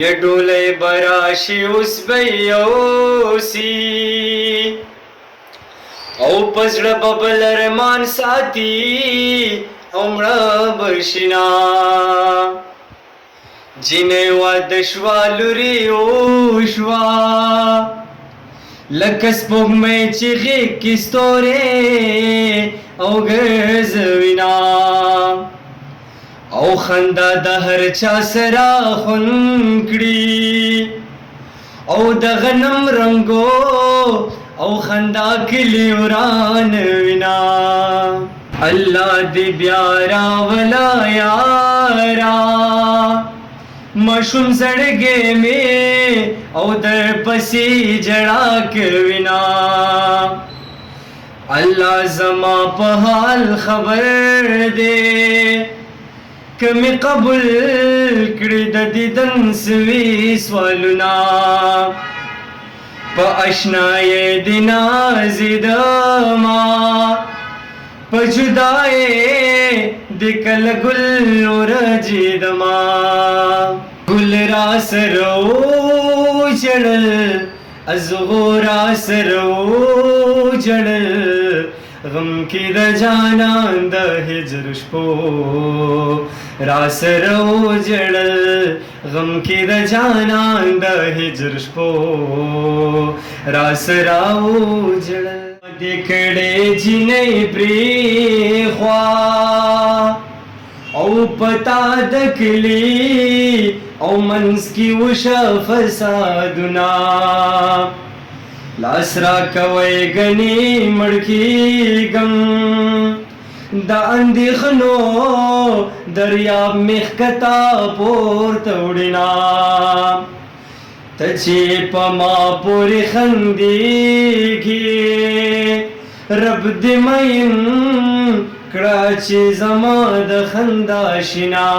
یا ډولۍ براشي اوس به یوسي او پزړه ببل رمان ساتي او مړه بشنا جنې واده شوا لوري وشوا لکه سپوږمۍ چې غېږ کې ستورې او ګرځوینا او خندا د هر چا سره خوند کړي او د غنم رنګو او خندا کلی وران وینا الله دې بیا راولا یارا مشوم زړګې مې او در پسې جړا کوینا الله زما په حال خبر دې کمی قبول کړي د دیدن سوي سوالونه په اشنای دی نازیدما په جدای دی کل گل رجیدما گل را سرو جړل ازغو را سرو جړل غم کی د جانان د هجر شپو را سرو جړل غم کی د جانان د هجر شپو را سراو جړل دکړې جنې پری خوا او پتا دکلی او منس کی وشا فسادنا لاس را کوي غني مړکی غم د اندېخنو دریاب مخکتا پورته وړینا ته چې پما پورې خندېږي رب دې مین کړه چې زما د خندا شنا